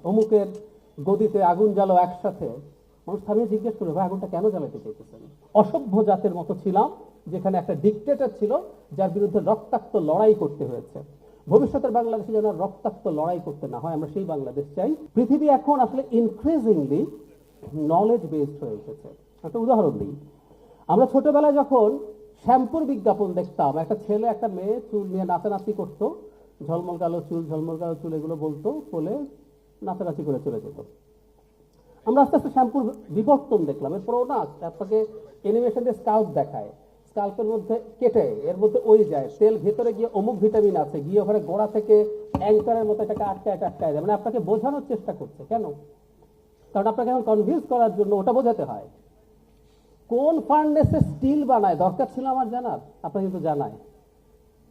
অমুকের গদিতে আগুন জ্বালো একসাথে, মানুষ থামিয়ে জিজ্ঞেস করবে ভাই আগুনটা কেন জ্বালাতে চাইতেছেন? অসভ্য জাতের মতো ছিলাম যেখানে একটা ডিক্টেটর ছিল যার বিরুদ্ধে রক্তাক্ত লড়াই করতে হয়েছে। ভবিষ্যতের বাংলাদেশে যেন রক্তাক্ত লড়াই করতে না হয়, আমরা সেই বাংলাদেশ চাই। পৃথিবী এখন আসলে ইনক্রিজিংলি নলেজ বেসড হয়ে উঠেছে। একটা উদাহরণ দিই, আমরা ছোটবেলায় যখন শ্যাম্পুর বিজ্ঞাপন দেখতাম, একটা ছেলে একটা মেয়ে চুল নিয়ে নাচানাচি করতো, ঝলমল কালো চুল, ঝলমল কালো চুল এগুলো বলতো, বলে নাচানাচি করে চলে যেত। আমরা আস্তে আস্তে শ্যাম্পুর বিবর্তন দেখলাম। এরপরেও না আপনাকে অ্যানিমেশন দিয়ে স্কাল্প দেখায়, স্কাল্পের মধ্যে কেটে এর মধ্যে ওই যায় তেল, ভেতরে গিয়ে অমুক ভিটামিন আছে, গিয়ে ওখানে গোড়া থেকে অ্যাঙ্কারের মতো এটাকে আটকায় দেয়। মানে আপনাকে বোঝানোর চেষ্টা করছে। কেন? কারণ আপনাকে এখন কনভিন্স করার জন্য ওটা বোঝাতে হয়। কোন ফার্নেসে স্টিল বানায় দরকার ছিল আমার জানার, আপনার কিন্তু জানায়।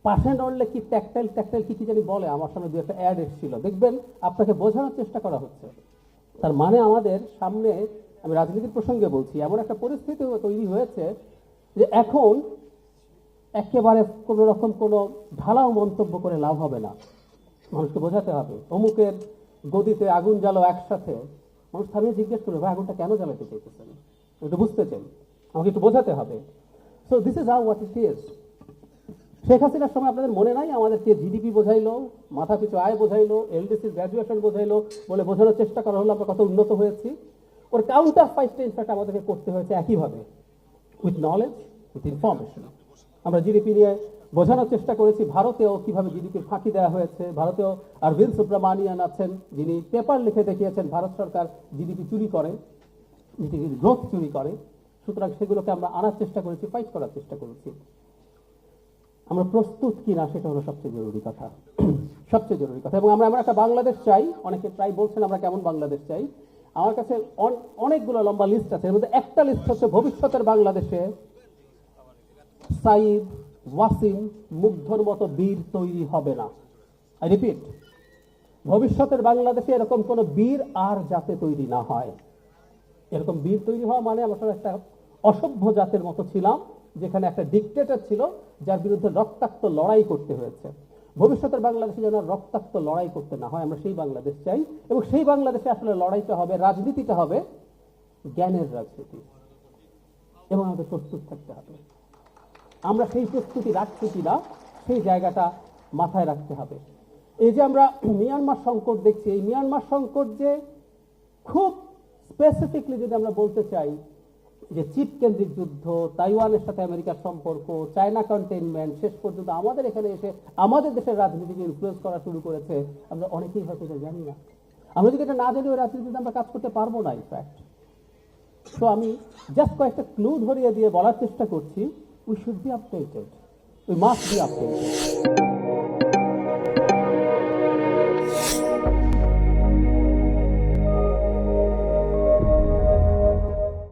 পাশে নড়লে কি ট্যাকটাইল কি জানি বলে, আমার সামনে দু একটা অ্যাড এসেছিল, দেখবেন আপনাকে বোঝানোর চেষ্টা করা হচ্ছে। তার মানে আমাদের সামনে, আমি রাজনীতির প্রসঙ্গে বলছি, এমন একটা পরিস্থিতি তৈরি হয়েছে যে এখন একেবারে কোনো রকম কোনো ঢালাও মন্তব্য করে লাভ হবে না, মানুষকে বোঝাতে হবে। অমুকের গদিতে আগুন জ্বালো একসাথে, মানুষ থামিয়ে জিজ্ঞেস করবে ভাই আগুনটা কেন জ্বালাতে চাইতেছেন, একটু বুঝতে চান, আমাকে একটু বোঝাতে হবে। So this is how what it is. Sheikh হাসিনার সময় আপনাদের মনে নাই আমাদেরকে জিডিপি বোঝাইলো, মাথা পিছু আয় বোঝাইলো, এলডিসি গ্র্যাজুয়েশন বোঝাইলো, বলে বোঝানোর চেষ্টা করা হলো আমরা কত উন্নত হয়েছি। ওর কাউন্টার ফাইটটা ইনফ্যাক্ট আমাদেরকে করতে হয়েছে একইভাবে, উইথ নলেজ, উইথ ইনফরমেশন। আমরা জিডিপি নিয়ে বোঝানোর চেষ্টা করেছি ভারতেও কিভাবে জিডিপির ফাঁকি দেওয়া হয়েছে। ভারতেও অরবিন্দ সুব্রমণিয়ান আছেন যিনি পেপার লিখে দেখিয়েছেন ভারত সরকার জিডিপি চুরি করে, জিডিপির গ্রোথ চুরি করে। সুতরাং সেগুলোকে আমরা আনার চেষ্টা করেছি, ফাইট করার চেষ্টা করেছি। আমরা প্রস্তুত কিনা সেটা হলো সবচেয়ে জরুরি কথা, সবচেয়ে জরুরি কথা। এবং আমরা একটা বাংলাদেশ চাই, অনেকে প্রায় বলছেন আমরা কেমন বাংলাদেশ চাই। আমার কাছে অনেকগুলো লম্বা লিস্ট আছে, এর মধ্যে একটা লিস্ট হচ্ছে ভবিষ্যতের বাংলাদেশে সাইদ, ওয়াসিম, মুগ্ধর মতো বীর তৈরি হবে না। আই রিপিট, ভবিষ্যতের বাংলাদেশে এরকম কোন বীর আর যাতে তৈরি না হয়। এরকম বীর তৈরি হওয়া মানে আমরা একটা অসভ্য জাতের মতো ছিলাম যেখানে একটা ডিক্টেটর ছিল যার বিরুদ্ধে রক্তাক্ত লড়াই করতে হয়েছে। ভবিষ্যতের বাংলাদেশে যেন রক্তাক্ত লড়াই করতে না হয়, আমরা সেই বাংলাদেশ চাই। এবং সেই বাংলাদেশে আসলে লড়াইটা হবে, রাজনীতিটা হবে জ্ঞানের রাজনীতি, এবং আমাদের প্রস্তুত থাকতে হবে। আমরা সেই প্রস্তুতি রাখছি কিনা সেই জায়গাটা মাথায় রাখতে হবে। এই যে আমরা মিয়ানমার সংকট দেখছি, এই মিয়ানমার সংকট যে খুব স্পেসিফিকলি যদি আমরা বলতে চাই যে চিপ কেন্দ্রিক যুদ্ধ, তাইওয়ানের সাথে আমেরিকার সম্পর্ক, চায়না কন্টেইনমেন্ট, শেষ পর্যন্ত আমাদের এখানে এসে আমাদের দেশের রাজনীতিকে ইনফ্লুয়েন্স করা শুরু করেছে, আমরা অনেকেই হয়তো এটা জানি না। আমরা যদি এটা না জানি ওই রাজনীতিতে আমরা কাজ করতে পারবো না ইনফ্যাক্ট। তো আমি জাস্ট কয়েকটা ক্লু ধরিয়ে দিয়ে বলার চেষ্টা করছি, we should be updated, we must be updated.